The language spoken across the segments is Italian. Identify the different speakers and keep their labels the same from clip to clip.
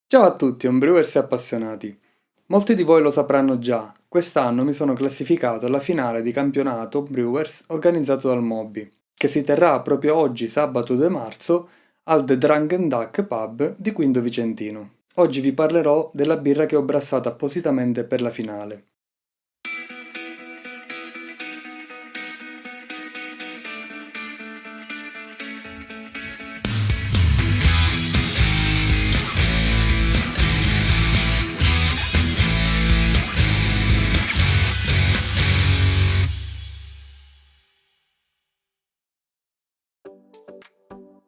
Speaker 1: Ciao a tutti, homebrewers e appassionati. Molti di voi lo sapranno già, quest'anno mi sono classificato alla finale di campionato Brewers organizzato dal Moby, che si terrà proprio oggi, sabato 2 marzo, al The Drunken Duck Pub di Quinto Vicentino. Oggi vi parlerò della birra che ho brassato appositamente per la finale.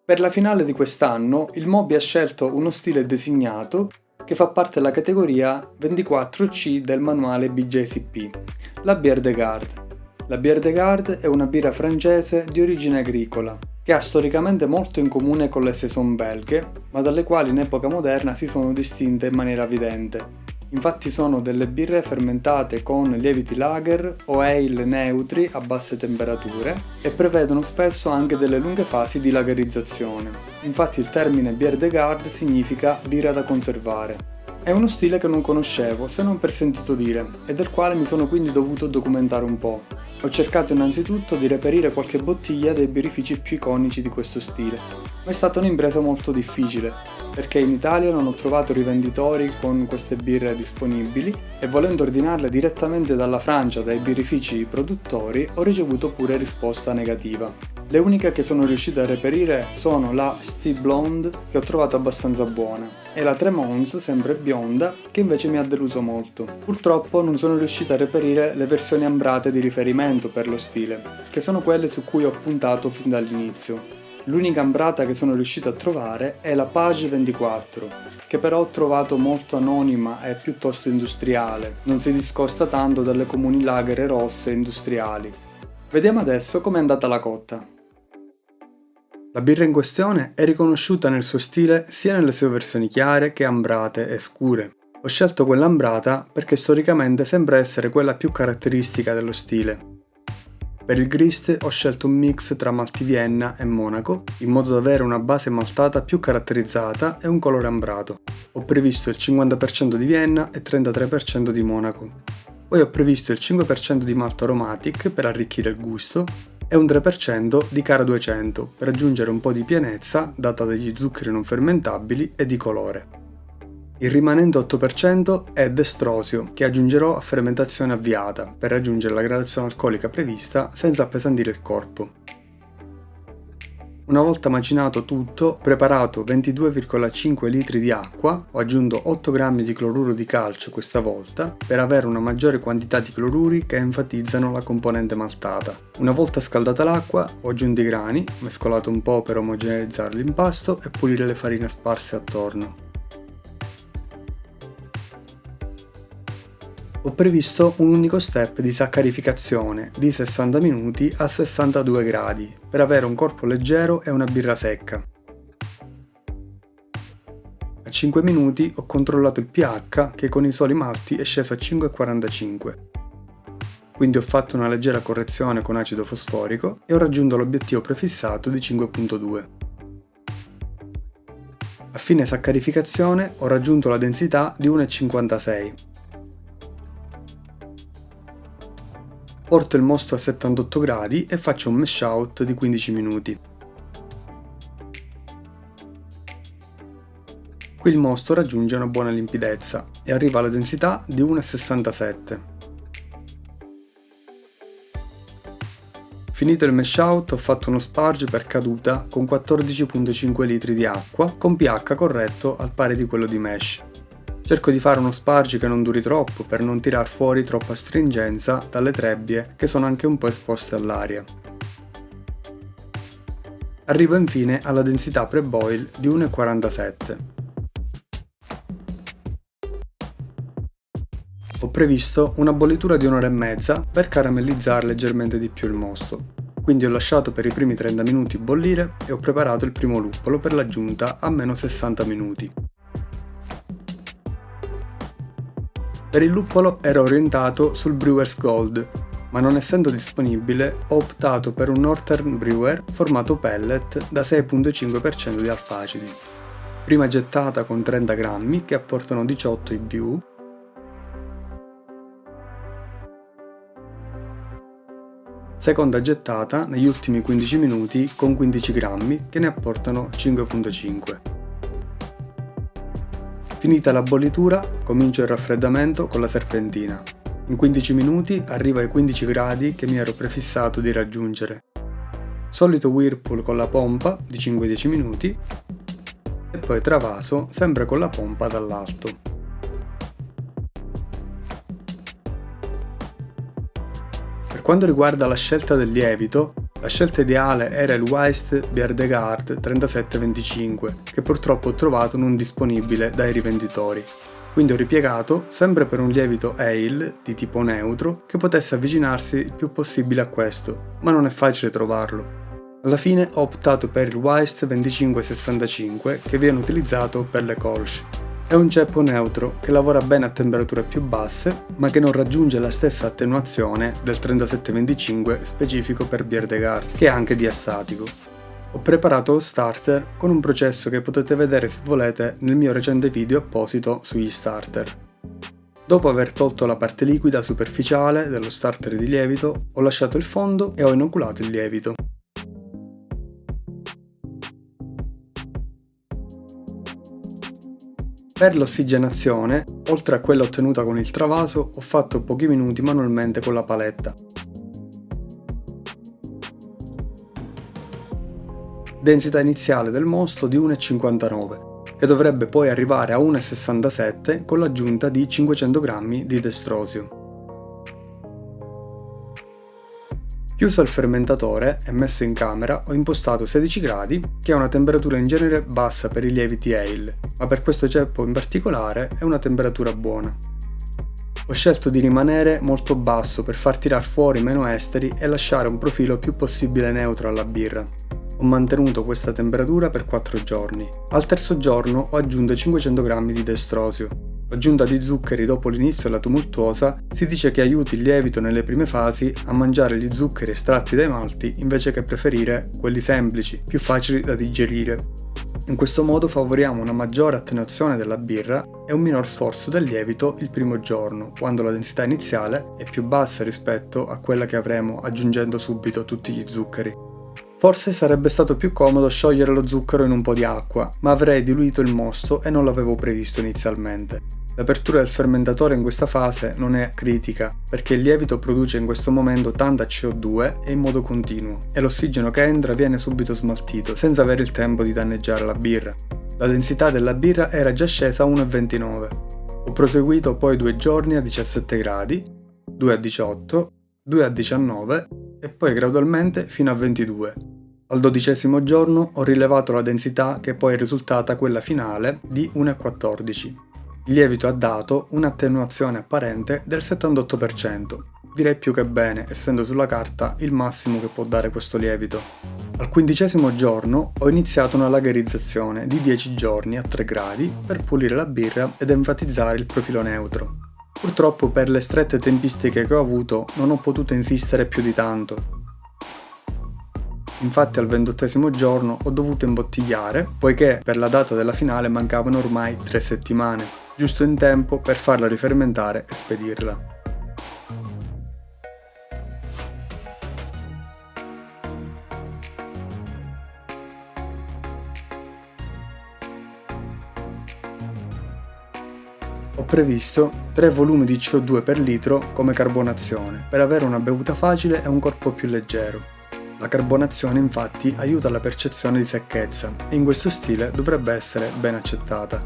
Speaker 1: Per la finale di quest'anno, il Moby ha scelto uno stile designato che fa parte della categoria 24C del manuale BJCP, la Bière de Garde. La Bière de Garde è una birra francese di origine agricola, che ha storicamente molto in comune con le saison belghe, ma dalle quali in epoca moderna si sono distinte in maniera evidente. Infatti sono delle birre fermentate con lieviti lager o ale neutri a basse temperature e prevedono spesso anche delle lunghe fasi di lagerizzazione. Infatti il termine Bière de Garde significa birra da conservare. È uno stile che non conoscevo se non per sentito dire e del quale mi sono quindi dovuto documentare un po'. Ho cercato innanzitutto di reperire qualche bottiglia dei birrifici più iconici di questo stile, ma è stata un'impresa molto difficile, perché in Italia non ho trovato rivenditori con queste birre disponibili e volendo ordinarle direttamente dalla Francia dai birrifici produttori ho ricevuto pure risposta negativa. Le uniche che sono riuscito a reperire sono la Steve Blonde, che ho trovato abbastanza buona, e la Tremons, sempre bionda, che invece mi ha deluso molto. Purtroppo non sono riuscito a reperire le versioni ambrate di riferimento per lo stile, che sono quelle su cui ho puntato fin dall'inizio. L'unica ambrata che sono riuscito a trovare è la Page 24, che però ho trovato molto anonima e piuttosto industriale, non si discosta tanto dalle comuni lagere rosse industriali. Vediamo adesso com'è andata la cotta. La birra in questione è riconosciuta nel suo stile sia nelle sue versioni chiare che ambrate e scure. Ho scelto quella ambrata perché storicamente sembra essere quella più caratteristica dello stile. Per il grist ho scelto un mix tra malti Vienna e Monaco, in modo da avere una base maltata più caratterizzata e un colore ambrato. Ho previsto il 50% di Vienna e 33% di Monaco. Poi ho previsto il 5% di malto aromatic per arricchire il gusto e un 3% di Cara 200 per aggiungere un po' di pienezza data dagli zuccheri non fermentabili e di colore. Il rimanente 8% è Destrosio che aggiungerò a fermentazione avviata per raggiungere la gradazione alcolica prevista senza appesantire il corpo. Una volta macinato tutto, ho preparato 22,5 litri di acqua, ho aggiunto 8 g di cloruro di calcio questa volta per avere una maggiore quantità di cloruri che enfatizzano la componente maltata. Una volta scaldata l'acqua ho aggiunto i grani, mescolato un po' per omogeneizzare l'impasto e pulire le farine sparse attorno. Ho previsto un unico step di saccarificazione di 60 minuti a 62 gradi per avere un corpo leggero e una birra secca. A 5 minuti ho controllato il pH che con i soli malti è sceso a 5,45. Quindi ho fatto una leggera correzione con acido fosforico e ho raggiunto l'obiettivo prefissato di 5,2. A fine saccarificazione ho raggiunto la densità di 1,56. Porto il mosto a 78 gradi e faccio un mash out di 15 minuti. Qui il mosto raggiunge una buona limpidezza e arriva alla densità di 1,67. Finito il mash out ho fatto uno sparge per caduta con 14,5 litri di acqua con pH corretto al pari di quello di mash. Cerco di fare uno sparge che non duri troppo per non tirar fuori troppa stringenza dalle trebbie che sono anche un po' esposte all'aria. Arrivo infine alla densità pre-boil di 1,47. Ho previsto una bollitura di un'ora e mezza per caramellizzare leggermente di più il mosto. Quindi ho lasciato per i primi 30 minuti bollire e ho preparato il primo luppolo per l'aggiunta a meno 60 minuti. Per il luppolo ero orientato sul Brewers Gold, ma non essendo disponibile ho optato per un Northern Brewer formato pellet da 6,5% di alfacidi. Prima gettata con 30 grammi che apportano 18 IBU. Seconda gettata negli ultimi 15 minuti con 15 grammi che ne apportano 5,5. Finita la bollitura, comincio il raffreddamento con la serpentina. In 15 minuti arrivo ai 15 gradi che mi ero prefissato di raggiungere. Solito whirlpool con la pompa di 5-10 minuti e poi travaso sempre con la pompa dall'alto. Per quanto riguarda la scelta del lievito, la scelta ideale era il Wise Bierdegard 3725 che purtroppo ho trovato non disponibile dai rivenditori. Quindi ho ripiegato sempre per un lievito ale di tipo neutro che potesse avvicinarsi il più possibile a questo, ma non è facile trovarlo. Alla fine ho optato per il Wise 2565 che viene utilizzato per le Kolsch. È un ceppo neutro che lavora bene a temperature più basse, ma che non raggiunge la stessa attenuazione del 3725 specifico per Bierdegard, che è anche diastatico. Ho preparato lo starter con un processo che potete vedere se volete nel mio recente video apposito sugli starter. Dopo aver tolto la parte liquida superficiale dello starter di lievito, ho lasciato il fondo e ho inoculato il lievito. Per l'ossigenazione, oltre a quella ottenuta con il travaso, ho fatto pochi minuti manualmente con la paletta. Densità iniziale del mosto di 1,59, che dovrebbe poi arrivare a 1,67 con l'aggiunta di 500 g di destrosio. Chiuso il fermentatore e messo in camera ho impostato 16 gradi, che è una temperatura in genere bassa per i lieviti ale, ma per questo ceppo in particolare è una temperatura buona. Ho scelto di rimanere molto basso per far tirar fuori meno esteri e lasciare un profilo più possibile neutro alla birra. Ho mantenuto questa temperatura per 4 giorni. Al terzo giorno ho aggiunto 500 g di destrosio. L'aggiunta di zuccheri dopo l'inizio della tumultuosa si dice che aiuti il lievito nelle prime fasi a mangiare gli zuccheri estratti dai malti invece che preferire quelli semplici, più facili da digerire. In questo modo favoriamo una maggiore attenuazione della birra e un minor sforzo del lievito il primo giorno, quando la densità iniziale è più bassa rispetto a quella che avremo aggiungendo subito tutti gli zuccheri. Forse sarebbe stato più comodo sciogliere lo zucchero in un po' di acqua, ma avrei diluito il mosto e non l'avevo previsto inizialmente. L'apertura del fermentatore in questa fase non è critica, perché il lievito produce in questo momento tanta CO2 e in modo continuo, e l'ossigeno che entra viene subito smaltito, senza avere il tempo di danneggiare la birra. La densità della birra era già scesa a 1,29. Ho proseguito poi 2 giorni a 17 gradi, 2 a 18, 2 a 19 e poi gradualmente fino a 22. Al 12° giorno ho rilevato la densità che poi è risultata quella finale di 1,14. Il lievito ha dato un'attenuazione apparente del 78%, direi più che bene, essendo sulla carta il massimo che può dare questo lievito. Al 15° giorno ho iniziato una lagerizzazione di 10 giorni a 3 gradi per pulire la birra ed enfatizzare il profilo neutro. Purtroppo per le strette tempistiche che ho avuto non ho potuto insistere più di tanto. Infatti al 28° giorno ho dovuto imbottigliare, poiché per la data della finale mancavano ormai 3 settimane, giusto in tempo per farla rifermentare e spedirla. Ho previsto 3 volumi di CO2 per litro come carbonazione, per avere una bevuta facile e un corpo più leggero. La carbonazione infatti aiuta la percezione di secchezza e in questo stile dovrebbe essere ben accettata.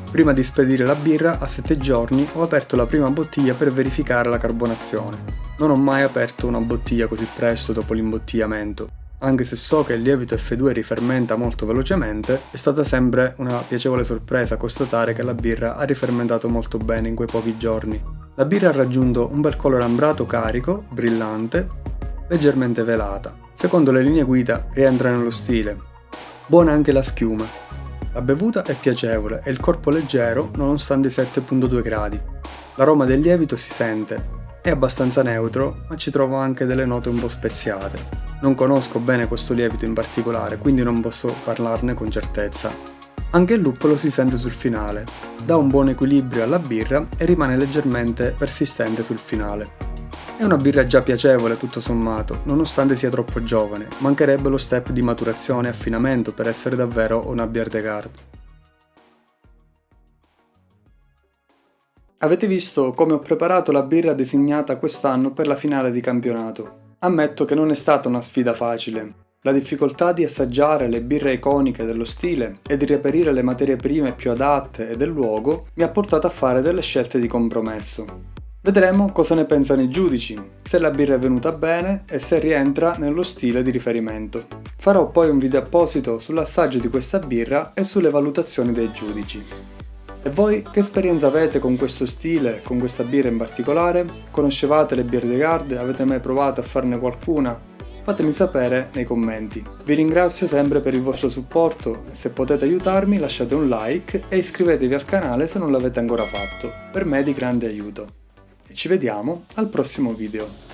Speaker 1: Prima di spedire la birra, a 7 giorni, ho aperto la prima bottiglia per verificare la carbonazione. Non ho mai aperto una bottiglia così presto dopo l'imbottigliamento. Anche se so che il lievito F2 rifermenta molto velocemente, è stata sempre una piacevole sorpresa constatare che la birra ha rifermentato molto bene in quei pochi giorni. La birra ha raggiunto un bel colore ambrato carico, brillante, leggermente velata. Secondo le linee guida rientra nello stile. Buona anche la schiuma. La bevuta è piacevole e il corpo leggero nonostante i 7,2 gradi. L'aroma del lievito si sente. È abbastanza neutro, ma ci trovo anche delle note un po' speziate. Non conosco bene questo lievito in particolare, quindi non posso parlarne con certezza. Anche il luppolo si sente sul finale, dà un buon equilibrio alla birra e rimane leggermente persistente sul finale. È una birra già piacevole tutto sommato, nonostante sia troppo giovane, mancherebbe lo step di maturazione e affinamento per essere davvero una Bjerregaard. Avete visto come ho preparato la birra designata quest'anno per la finale di campionato. Ammetto che non è stata una sfida facile. La difficoltà di assaggiare le birre iconiche dello stile e di reperire le materie prime più adatte e del luogo mi ha portato a fare delle scelte di compromesso. Vedremo cosa ne pensano i giudici, se la birra è venuta bene e se rientra nello stile di riferimento. Farò poi un video apposito sull'assaggio di questa birra e sulle valutazioni dei giudici. E voi che esperienza avete con questo stile, con questa birra in particolare? Conoscevate le Bjerregaard? Avete mai provato a farne qualcuna? Fatemi sapere nei commenti. Vi ringrazio sempre per il vostro supporto e se potete aiutarmi lasciate un like e iscrivetevi al canale se non l'avete ancora fatto, per me è di grande aiuto. E ci vediamo al prossimo video.